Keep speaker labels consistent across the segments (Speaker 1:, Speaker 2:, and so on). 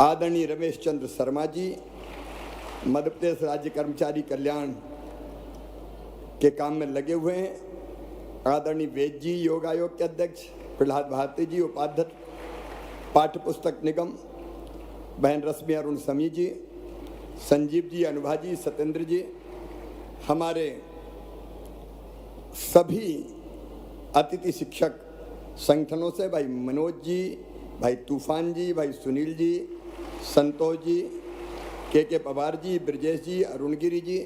Speaker 1: आदरणीय रमेश चंद्र शर्मा जी मध्य प्रदेश राज्य कर्मचारी कल्याण के काम में लगे हुए हैं। आदरणीय वेद जी योग आयोग के अध्यक्ष, प्रहलाद भारती जी उपाध्यक्ष पाठ्य पुस्तक निगम, बहन रश्मि अरुण समी जी, संजीव जी, अनुभा जी, सत्येंद्र जी, हमारे सभी अतिथि शिक्षक संगठनों से भाई मनोज जी, भाई तूफान जी, भाई सुनील जी, संतोष जी, के पवार जी, ब्रजेश जी, अरुणगिरी जी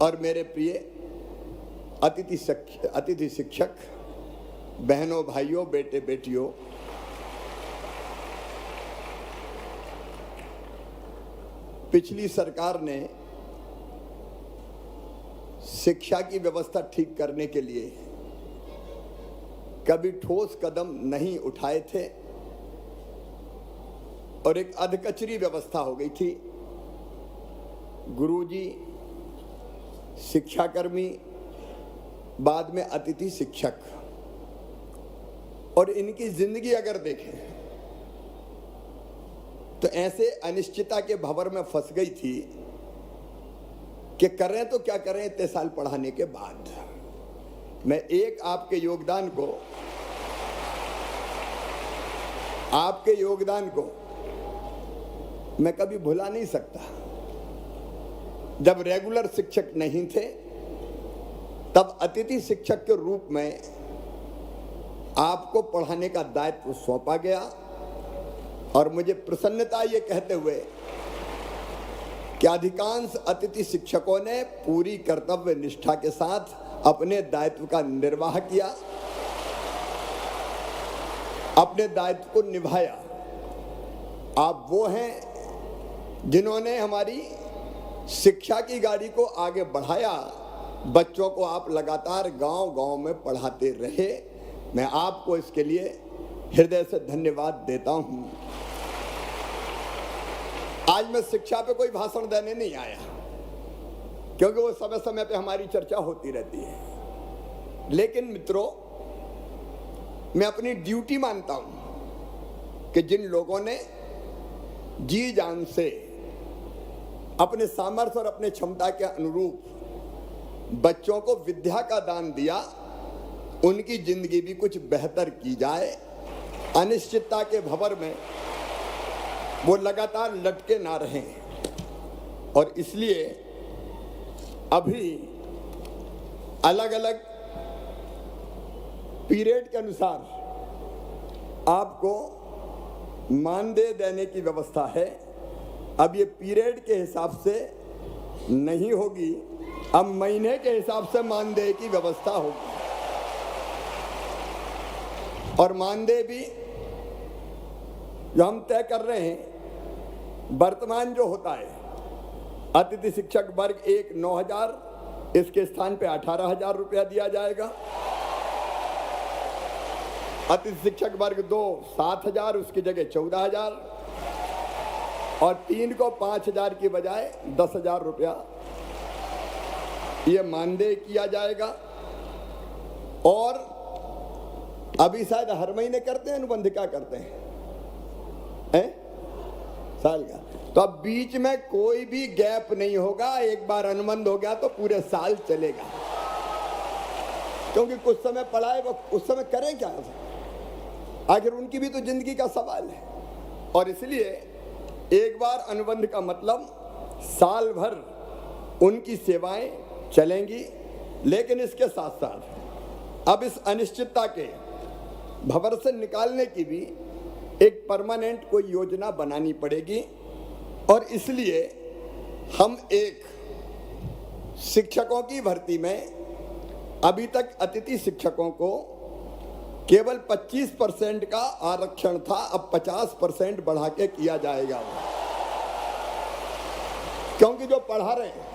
Speaker 1: और मेरे प्रिय अतिथि शिक्षक बहनों, भाइयों, बेटे बेटियों, पिछली सरकार ने शिक्षा की व्यवस्था ठीक करने के लिए कभी ठोस कदम नहीं उठाए थे और एक अधकचरी व्यवस्था हो गई थी। गुरुजी, शिक्षाकर्मी, बाद में अतिथि शिक्षक, और इनकी जिंदगी अगर देखें तो ऐसे अनिश्चितता के भंवर में फंस गई थी कि करें तो क्या करें इतने साल पढ़ाने के बाद। मैं एक आपके योगदान को मैं कभी भुला नहीं सकता। जब रेगुलर शिक्षक नहीं थे तब अतिथि शिक्षक के रूप में आपको पढ़ाने का दायित्व सौंपा गया और मुझे प्रसन्नता ये कहते हुए कि अधिकांश अतिथि शिक्षकों ने पूरी कर्तव्य निष्ठा के साथ अपने दायित्व का निर्वाह किया, अपने दायित्व को निभाया। आप वो हैं जिन्होंने हमारी शिक्षा की गाड़ी को आगे बढ़ाया। बच्चों को आप लगातार गांव-गांव में पढ़ाते रहे। मैं आपको इसके लिए हृदय से धन्यवाद देता हूं। आज मैं शिक्षा पे कोई भाषण देने नहीं आया क्योंकि वो समय समय पे हमारी चर्चा होती रहती है, लेकिन मित्रों, मैं अपनी ड्यूटी मानता हूं कि जिन लोगों ने जी जान से अपने सामर्थ्य और अपने क्षमता के अनुरूप बच्चों को विद्या का दान दिया, उनकी जिंदगी भी कुछ बेहतर की जाए। अनिश्चितता के भंवर में वो लगातार लटके ना रहें। और इसलिए अभी अलग अलग पीरियड के अनुसार आपको मानदेय देने की व्यवस्था है। अब ये पीरियड के हिसाब से नहीं होगी, अब महीने के हिसाब से मानदेय की व्यवस्था होगी। और मानदेय भी जो हम तय कर रहे हैं, वर्तमान जो होता है, अतिथि शिक्षक वर्ग 1 9,000, इसके स्थान पे 18,000 रुपया दिया जाएगा। अतिथि शिक्षक वर्ग 2 7,000, उसकी जगह 14,000, और 3 को 5,000 की बजाय 10,000 रुपया ये मानदेय किया जाएगा। और अभी शायद हर महीने करते हैं अनुबंध, क्या करते हैं साल का, तो अब बीच में कोई भी गैप नहीं होगा। एक बार अनुबंध हो गया तो पूरे साल चलेगा, क्योंकि कुछ समय पढ़ाए वो उस समय करें क्या, आखिर उनकी भी तो जिंदगी का सवाल है। और इसलिए एक बार अनुबंध का मतलब साल भर उनकी सेवाएं चलेंगी। लेकिन इसके साथ साथ अब इस अनिश्चितता के भंवर से निकालने की भी एक परमानेंट कोई योजना बनानी पड़ेगी। और इसलिए हम एक शिक्षकों की भर्ती में अभी तक अतिथि शिक्षकों को केवल 25% का आरक्षण था, अब 50% बढ़ा के किया जाएगा। क्योंकि जो पढ़ा रहे हैं,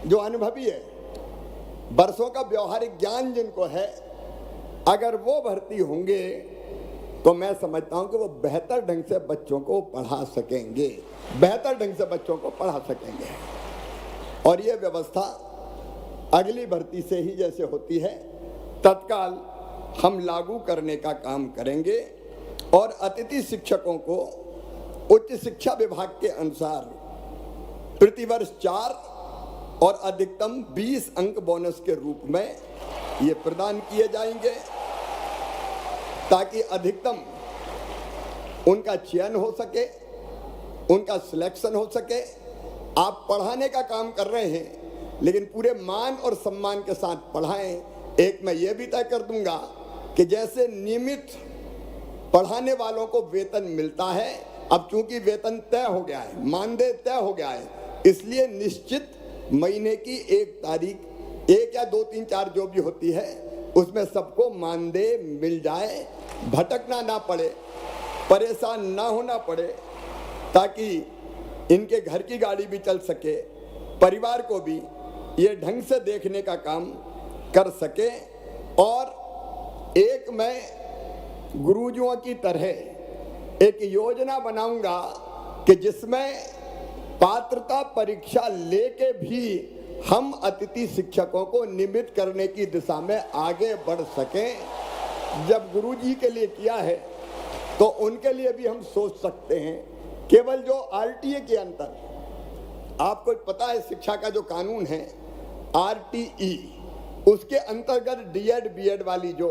Speaker 1: जो अनुभवी है, वर्षों का व्यवहारिक ज्ञान जिनको है, अगर वो भर्ती होंगे तो मैं समझता हूं कि वो बेहतर ढंग से बच्चों को पढ़ा सकेंगे, और ये व्यवस्था अगली भर्ती से ही जैसे होती है तत्काल हम लागू करने का काम करेंगे। और अतिथि शिक्षकों को उच्च शिक्षा विभाग के अनुसार प्रतिवर्ष 4 और अधिकतम 20 अंक बोनस के रूप में ये प्रदान किए जाएंगे, ताकि अधिकतम उनका चयन हो सके, उनका सिलेक्शन हो सके। आप पढ़ाने का काम कर रहे हैं, लेकिन पूरे मान और सम्मान के साथ पढ़ाएं। एक मैं ये भी तय कर दूंगा कि जैसे नियमित पढ़ाने वालों को वेतन मिलता है, अब चूंकि वेतन तय हो गया है, मानदेय तय हो गया है, इसलिए निश्चित महीने की 1 तारीख, 1 या 2, 3, 4 जो भी होती है, उसमें सबको मानदेय मिल जाए, भटकना ना पड़े, परेशान ना होना पड़े, ताकि इनके घर की गाड़ी भी चल सके, परिवार को भी ये ढंग से देखने का काम कर सके। और एक मैं गुरुजियों की तरह एक योजना बनाऊंगा कि जिसमें पात्रता परीक्षा लेके भी हम अतिथि शिक्षकों को नियमित करने की दिशा में आगे बढ़ सकें। जब गुरुजी के लिए किया है तो उनके लिए भी हम सोच सकते हैं। केवल जो आरटीए के अंतर, आपको पता है शिक्षा का जो कानून है आरटीई, उसके अंतर्गत डीएड बीएड वाली जो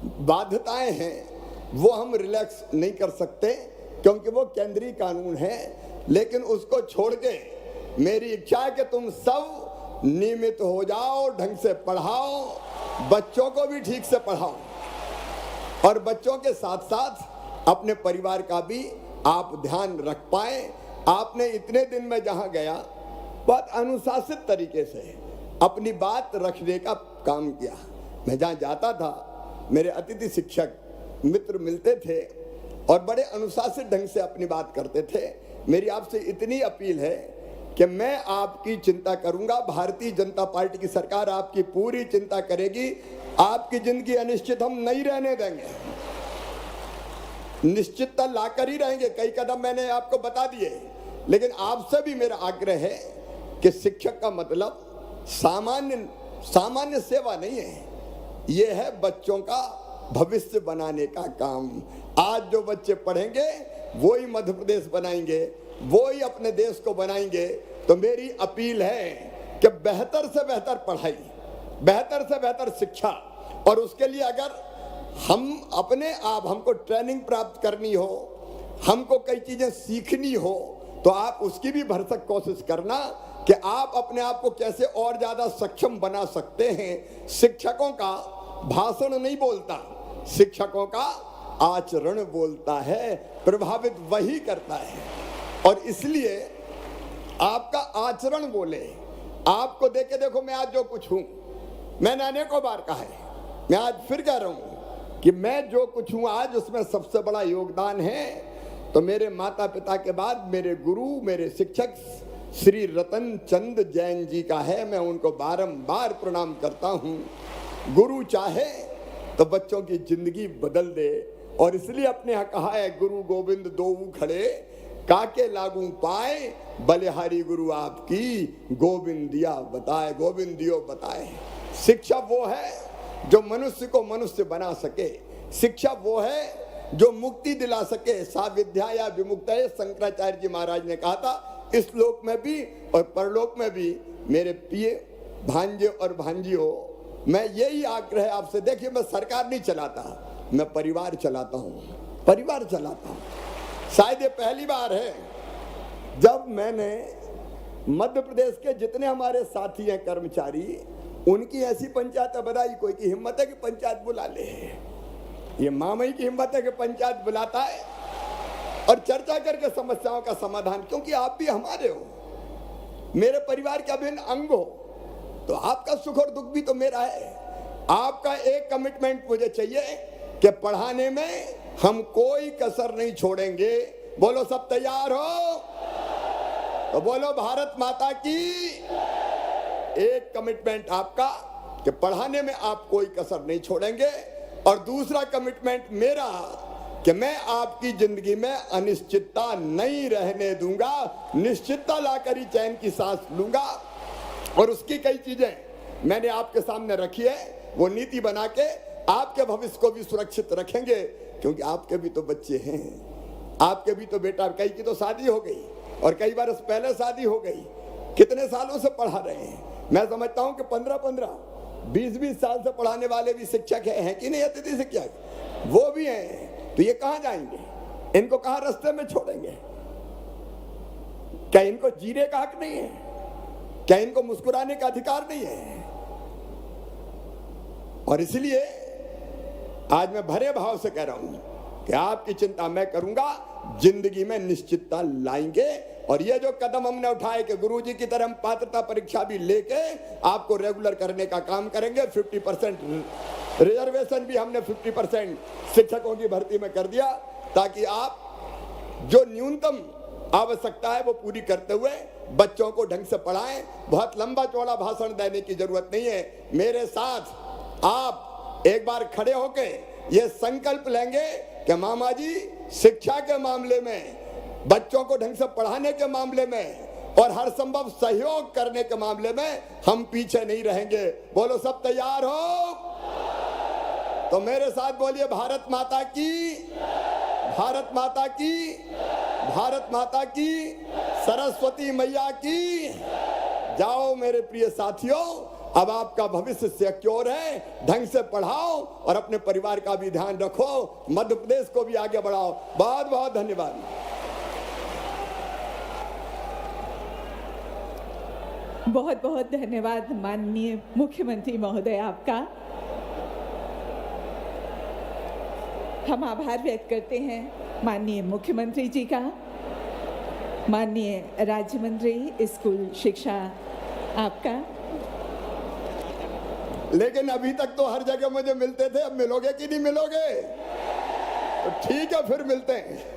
Speaker 1: बाध्यताएं हैं वो हम रिलैक्स नहीं कर सकते, क्योंकि वो केंद्रीय कानून है। लेकिन उसको छोड़ के मेरी इच्छा है कि तुम सब नियमित हो जाओ, ढंग से पढ़ाओ, बच्चों को भी ठीक से पढ़ाओ, और बच्चों के साथ साथ अपने परिवार का भी आप ध्यान रख पाए। आपने इतने दिन में जहां गया बहुत अनुशासित तरीके से अपनी बात रखने का काम किया। मैं जहां जाता था, मेरे अतिथि शिक्षक मित्र मिलते थे और बड़े अनुशासित ढंग से अपनी बात करते थे। मेरी आपसे इतनी अपील है कि मैं आपकी चिंता करूंगा, भारतीय जनता पार्टी की सरकार आपकी पूरी चिंता करेगी। आपकी जिंदगी अनिश्चित हम नहीं रहने देंगे, निश्चितता लाकर ही रहेंगे। कई कदम मैंने आपको बता दिए, लेकिन आपसे भी मेरा आग्रह है कि शिक्षक का मतलब सामान्य सेवा नहीं है, यह है बच्चों का भविष्य बनाने का काम। आज जो बच्चे पढ़ेंगे वो ही मध्य प्रदेश बनाएंगे, वो ही अपने देश को बनाएंगे। तो मेरी अपील है कि बेहतर से बेहतर पढ़ाई, बेहतर से बेहतर शिक्षा, और उसके लिए अगर हम अपने आप हमको ट्रेनिंग प्राप्त करनी हो, हमको कई चीजें सीखनी हो, तो आप उसकी भी भरसक कोशिश करना कि आप अपने आप को कैसे और ज्यादा सक्षम बना सकते हैं। शिक्षकों का भाषण नहीं बोलता, शिक्षकों का आचरण बोलता है, प्रभावित वही करता है। और इसलिए आपका आचरण बोले। आपको देख के देखो, मैं आज जो कुछ हूं, मैंने अनेकों बार कहा है, मैं आज फिर कह रहा हूं कि मैं जो कुछ हूं आज, उसमें सबसे बड़ा योगदान है तो मेरे माता पिता के बाद मेरे गुरु, मेरे शिक्षक श्री रतन चंद जैन जी का है। मैं उनको बारंबार प्रणाम करता हूं। गुरु चाहे तो बच्चों की जिंदगी बदल दे, और इसलिए अपने यहाँ कहा है, गुरु गोविंद दोऊ खड़े काके लागू पाए, बलिहारी गुरु आपकी गोविंदिया बताए, गोविंदियो बताए। शिक्षा वो है जो मनुष्य को मनुष्य बना सके, शिक्षा वो है जो मुक्ति दिला सके। सा विद्या या विमुक्तये, शंकराचार्य जी महाराज ने कहा था। इस लोक में भी और परलोक में भी मेरे प्रिय भांजे और भांजियों, मैं यही आग्रह आपसे, देखिए मैं सरकार नहीं चलाता, मैं परिवार चलाता हूँ, परिवार चलाता हूँ। शायद ये पहली बार है जब मैंने मध्य प्रदेश के जितने हमारे साथी हैं कर्मचारी, उनकी ऐसी पंचायत बनाई। कोई की हिम्मत है कि पंचायत बुला ले, ये मामई की हिम्मत है कि पंचायत बुलाता है और चर्चा करके समस्याओं का समाधान। क्योंकि आप भी हमारे हो, मेरे परिवार के अभिन्न अंग हो, तो आपका सुख और दुख भी तो मेरा है। आपका एक कमिटमेंट मुझे चाहिए कि पढ़ाने में हम कोई कसर नहीं छोड़ेंगे। बोलो सब तैयार हो तो बोलो भारत माता की। एक कमिटमेंट आपका कि पढ़ाने में आप कोई कसर नहीं छोड़ेंगे, और दूसरा कमिटमेंट मेरा कि मैं आपकी जिंदगी में अनिश्चितता नहीं रहने दूंगा, निश्चितता लाकर ही चैन की सांस लूंगा। और उसकी कई चीजें मैंने आपके सामने रखी है, वो नीति बना के आपके भविष्य को भी सुरक्षित रखेंगे। क्योंकि आपके भी तो बच्चे हैं, आपके भी तो बेटा, कई की तो शादी हो गई और कई बार पहले शादी हो गई, कितने सालों से पढ़ा रहे हैं। मैं समझता हूं कि 15-15 20-20 साल से पढ़ाने वाले भी शिक्षक हैं कि नहीं, अतिथि शिक्षक वो भी हैं। तो ये कहां जाएंगे, इनको कहां रास्ते में छोड़ेंगे? क्या इनको जीने का हक नहीं है? क्या इनको मुस्कुराने का अधिकार नहीं है? और इसलिए आज मैं भरे भाव से कह रहा हूं कि आपकी चिंता मैं करूंगा, जिंदगी में निश्चितता लाएंगे। और ये जो कदम हमने उठाए कि गुरुजी की तरह हम पात्रता परीक्षा भी लेके आपको रेगुलर करने का काम करेंगे। 50% रिजर्वेशन भी हमने 50% शिक्षकों की भर्ती में कर दिया, ताकि आप जो न्यूनतम आवश्यकता है वो पूरी करते हुए बच्चों को ढंग से पढ़ाएं। बहुत लंबा चौड़ा भाषण देने की जरूरत नहीं है। मेरे साथ आप एक बार खड़े होके ये संकल्प लेंगे कि मामा जी, शिक्षा के मामले में, बच्चों को ढंग से पढ़ाने के मामले में और हर संभव सहयोग करने के मामले में हम पीछे नहीं रहेंगे। बोलो सब तैयार हो? तो मेरे साथ बोलिए, भारत माता की, भारत माता की, भारत माता की, सरस्वती मैया की। जाओ मेरे प्रिय साथियों, अब आपका भविष्य सिक्योर है। ढंग से पढ़ाओ और अपने परिवार का भी ध्यान रखो, मध्य प्रदेश को भी आगे बढ़ाओ। बहुत बहुत धन्यवाद।
Speaker 2: बहुत बहुत धन्यवाद माननीय मुख्यमंत्री महोदय आपका। हम आभार व्यक्त करते हैं माननीय मुख्यमंत्री जी का। माननीय राज्य मंत्री स्कूल शिक्षा आपका।
Speaker 1: लेकिन अभी तक तो हर जगह मुझे मिलते थे, अब मिलोगे कि नहीं मिलोगे? तो ठीक है, फिर मिलते हैं।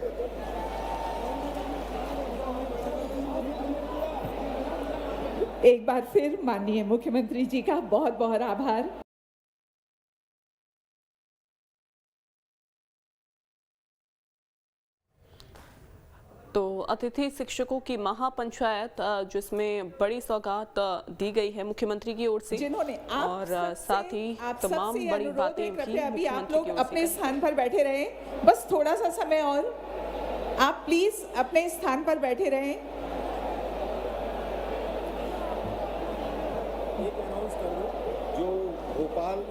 Speaker 2: एक बार फिर माननीय मुख्यमंत्री जी का बहुत बहुत आभार।
Speaker 3: तो अतिथि शिक्षकों की महापंचायत, जिसमें बड़ी सौगात दी गई है मुख्यमंत्री की ओर से,
Speaker 2: जिन्होंने
Speaker 3: और साथ ही तमाम बड़ी बातें भी
Speaker 2: अभी आप लोग
Speaker 3: मुख्यमंत्री की ओर से
Speaker 2: अपने स्थान पर बैठे रहें। बस थोड़ा सा समय और आप प्लीज अपने स्थान पर बैठे रहें।
Speaker 4: एक अनाउंस कर दो, जो भोपाल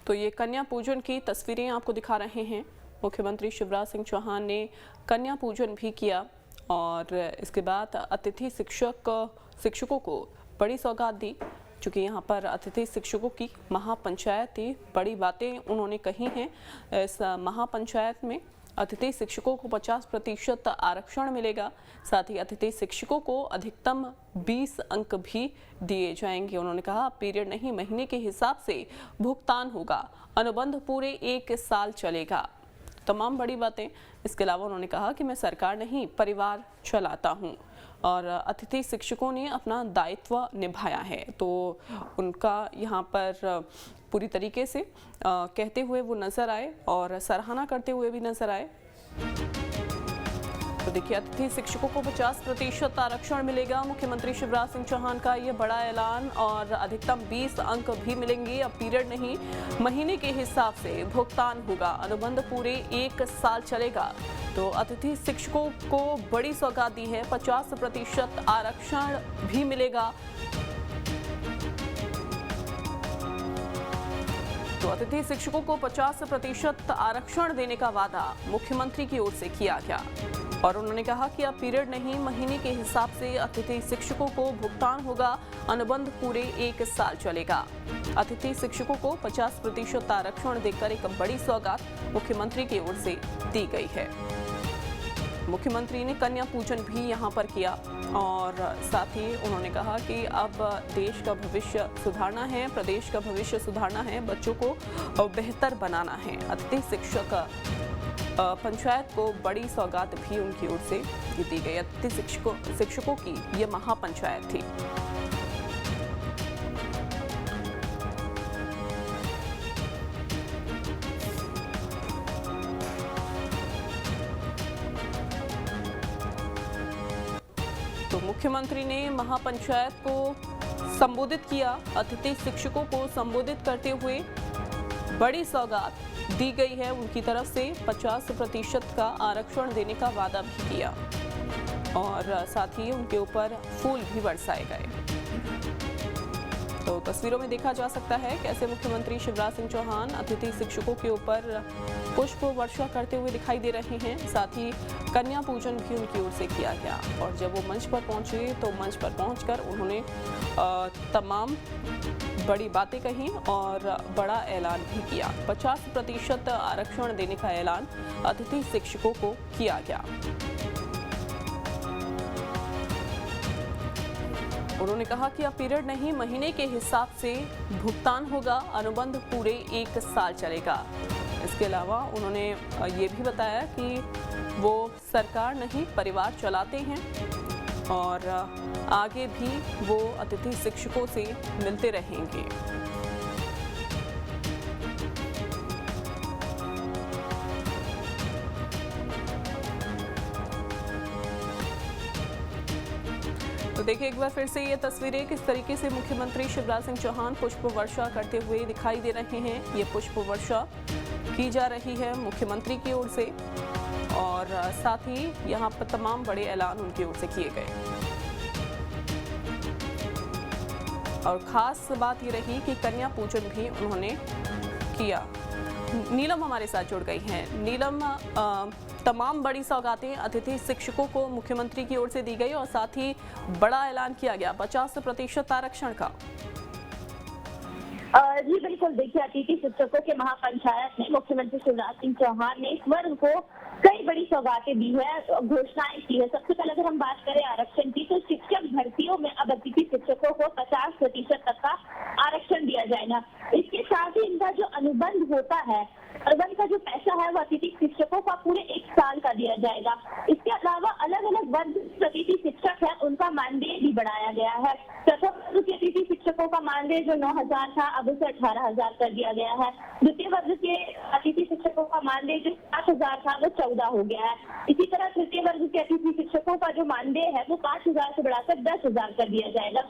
Speaker 3: तो ये कन्या पूजन की तस्वीरें आपको दिखा रहे हैं। मुख्यमंत्री शिवराज सिंह चौहान ने कन्या पूजन भी किया और इसके बाद अतिथि शिक्षकों को बड़ी सौगात दी। चूँकि यहाँ पर अतिथि शिक्षकों की महापंचायत थी, बड़ी बातें उन्होंने कही हैं। इस महापंचायत में अतिथि शिक्षकों को 50% आरक्षण मिलेगा। साथ ही अतिथि शिक्षकों को अधिकतम 20 अंक भी दिए जाएंगे। उन्होंने कहा, पीरियड नहीं, महीने के हिसाब से भुगतान होगा, अनुबंध पूरे 1 साल चलेगा। तमाम बड़ी बातें। इसके अलावा उन्होंने कहा कि मैं सरकार नहीं, परिवार चलाता हूँ। और अतिथि शिक्षकों ने अपना दायित्व निभाया है, तो उनका यहाँ पर पूरी तरीके से कहते हुए वो नजर आए और सराहना करते हुए भी नजर आए। तो देखिए, अतिथि शिक्षकों को 50% आरक्षण मिलेगा। मुख्यमंत्री शिवराज सिंह चौहान का ये बड़ा ऐलान। और अधिकतम 20 अंक भी मिलेंगे। अब पीरियड नहीं, महीने के हिसाब से भुगतान होगा, अनुबंध पूरे 1 साल चलेगा। तो अतिथि शिक्षकों को बड़ी सौगात दी है, 50% आरक्षण भी मिलेगा। तो अतिथि शिक्षकों को 50% आरक्षण देने का वादा मुख्यमंत्री की ओर से किया गया। और उन्होंने कहा कि अब पीरियड नहीं, महीने के हिसाब से अतिथि शिक्षकों को भुगतान होगा, अनुबंध पूरे 1 साल चलेगा। अतिथि शिक्षकों को 50% आरक्षण देकर एक बड़ी सौगात मुख्यमंत्री की ओर से दी गई है। मुख्यमंत्री ने कन्या पूजन भी यहां पर किया और साथ ही उन्होंने कहा कि अब देश का भविष्य सुधारना है, प्रदेश का भविष्य सुधारना है, बच्चों को बेहतर बनाना है। अतिथि शिक्षक पंचायत को बड़ी सौगात भी उनकी ओर से दी गई। अतिथि शिक्षकों की ये महापंचायत थी। तो मुख्यमंत्री ने महापंचायत को संबोधित किया। अतिथि शिक्षकों को संबोधित करते हुए बड़ी सौगात दी गई है उनकी तरफ से, 50% का आरक्षण देने का वादा भी किया और साथ ही उनके ऊपर फूल भी बरसाए गए। तो तस्वीरों में देखा जा सकता है कैसे मुख्यमंत्री शिवराज सिंह चौहान अतिथि शिक्षकों के ऊपर पुष्प वर्षा करते हुए दिखाई दे रहे हैं। साथ ही कन्या पूजन भी उनकी ओर से किया गया और जब वो मंच पर पहुंचे तो मंच पर पहुंचकर उन्होंने तमाम बड़ी बातें कही और बड़ा ऐलान भी किया। 50% आरक्षण देने का ऐलान अतिथि शिक्षकों को किया गया। उन्होंने कहा कि अब पीरियड नहीं, महीने के हिसाब से भुगतान होगा, अनुबंध पूरे 1 साल चलेगा। इसके अलावा उन्होंने ये भी बताया कि वो सरकार नहीं परिवार चलाते हैं और आगे भी वो अतिथि शिक्षकों से मिलते रहेंगे। तो देखिए एक बार फिर से ये तस्वीरें किस तरीके से मुख्यमंत्री शिवराज सिंह चौहान पुष्प वर्षा करते हुए दिखाई दे रहे हैं। ये पुष्प वर्षा की जा रही है मुख्यमंत्री की ओर से और साथ ही यहाँ पर तमाम बड़े ऐलान उनकी ओर से किए गए। और खास बात ये रही कि कन्या पूजन भी उन्होंने किया। नीलम हमारे साथ जुड़ गई हैं। नीलम, तमाम बड़ी सौगातें अतिथि शिक्षकों को मुख्यमंत्री की ओर से दी गई और साथ ही बड़ा ऐलान किया गया 50% आरक्षण का।
Speaker 5: जी बिल्कुल, देखिए अतिथि शिक्षकों के महापंचायत में मुख्यमंत्री शिवराज सिंह चौहान ने इस वर्ग को कई बड़ी सौगातें दी है, घोषणाएं की है। सबसे पहले अगर हम बात करें आरक्षण की तो शिक्षक भर्तियों में अब अतिथि शिक्षकों को 50% तक का आरक्षण दिया जाएगा। इसके साथ ही इनका जो अनुबंध होता है, अनुबंध का जो पैसा है वो अतिथि शिक्षकों का पूरे 1 साल का दिया जाएगा। इसके अलावा अलग अलग वर्ग अतिथि शिक्षक है उनका मानदेय भी बढ़ाया गया है। प्रथम वर्ग के अतिथि शिक्षकों का मानदेय जो 9,000 था अब उसे 18,000 कर दिया गया है। द्वितीय वर्ग के अतिथि शिक्षकों का मानदेय जो 7,000 था वो 14 हो गया है। इसी तरह तृतीय वर्ग के अतिथि शिक्षकों का जो मानदेय है वो 5,000 से बढ़ाकर 10,000 कर दिया जाएगा,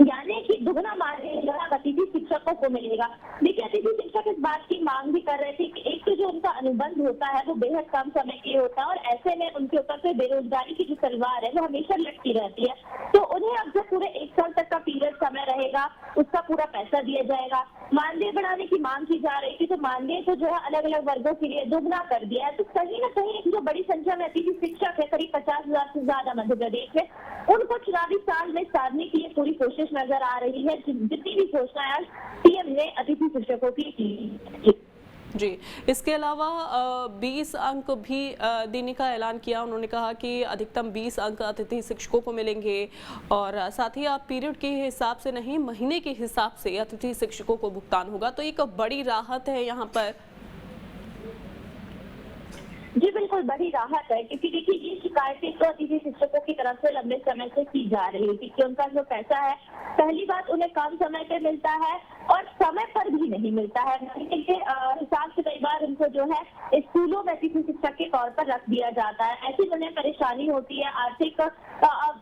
Speaker 5: यानी कि दुगना मानदेय अतिथि शिक्षकों को मिलेगा। देखिए अतिथि शिक्षक इस बात की मांग भी कर रहे थे कि एक तो जो उनका अनुबंध होता है वो बेहद कम समय के लिए होता है और ऐसे में उनके ऊपर से बेरोजगारी की जो तलवार है वो हमेशा लटकी रहती है। तो उन्हें अब जो पूरे 1 साल तक का पीरियड समय रहेगा उसका पूरा पैसा दिया जाएगा। मानदेय बढ़ाने की मांग की जा रही थी तो मानदेय को जो है अलग अलग वर्गों के लिए दोगुना कर दिया है। तो कहीं ना कहीं जो बड़ी संख्या में अतिथि शिक्षक है, करीब 50,000 से ज्यादा मध्य प्रदेश में, उनको चुनावी साल में साधने की पूरी कोशिश नजर आ रही है। जितनी भी घोषणाएं आज सीएम ने अतिथि शिक्षकों की की।
Speaker 3: जी, इसके अलावा 20 अंक भी देने का ऐलान किया। उन्होंने कहा कि अधिकतम 20 अंक अतिथि शिक्षकों को मिलेंगे और साथ ही आप पीरियड के हिसाब से नहीं, महीने के हिसाब से अतिथि शिक्षकों को भुगतान होगा। तो एक बड़ी राहत है यहाँ पर।
Speaker 5: जी बिल्कुल, बड़ी राहत है क्योंकि देखिए ये शिकायतें तो अतिथि शिक्षकों की तरफ से लंबे समय से की जा रही थी कि उनका जो पैसा है, पहली बात उन्हें कम समय पे मिलता है और समय पर भी नहीं मिलता है। महीने के हिसाब से कई बार उनको जो है स्कूलों में अतिथि शिक्षक के तौर पर रख दिया जाता है। ऐसी उन्हें परेशानी होती है। आर्थिक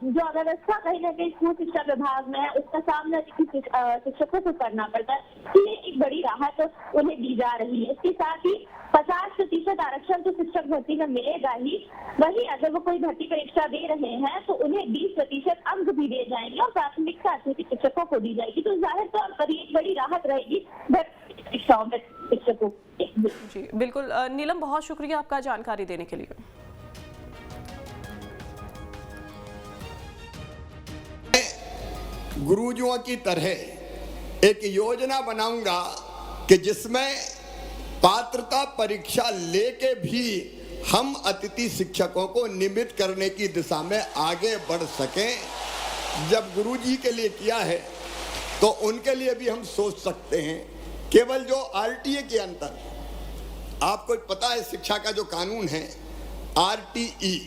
Speaker 5: जो अव्यवस्था कहीं ना कहीं स्कूल शिक्षा विभाग में है उसका सामना अतिथि शिक्षकों को करना पड़ता है। ये एक बड़ी राहत उन्हें दी जा रही है। इसके साथ ही 50% आरक्षण तो शिक्षक भर्ती में मिलेगा ही, वही अगर वो कोई भर्ती परीक्षा दे रहे हैं तो उन्हें 20% अंक भी दिए जाएंगे और प्राथमिकता अतिथि शिक्षकों को दी जाएगी। तो जाहिर तौर पर एक बड़ी राहत रहेगी भर्ती परीक्षाओं में शिक्षकों की।
Speaker 3: जी बिल्कुल नीलम, बहुत शुक्रिया आपका जानकारी देने के लिए।
Speaker 1: गुरुजियों की तरह एक योजना बनाऊंगा कि जिसमें पात्रता परीक्षा लेके भी हम अतिथि शिक्षकों को नियमित करने की दिशा में आगे बढ़ सकें। जब गुरुजी के लिए किया है तो उनके लिए भी हम सोच सकते हैं। केवल जो आरटीए के अंतर, आपको पता है शिक्षा का जो कानून है आरटीई,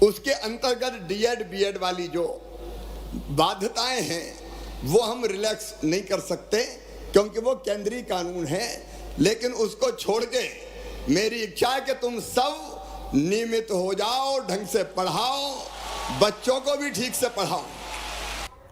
Speaker 1: उसके अंतर्गत डीएड बीएड वाली जो बाध्यताएं हैं वो हम रिलैक्स नहीं कर सकते क्योंकि वो केंद्रीय कानून है। लेकिन उसको छोड़ के मेरी इच्छा है कि तुम सब नियमित हो जाओ, ढंग से पढ़ाओ बच्चों को भी ठीक से पढ़ाओ।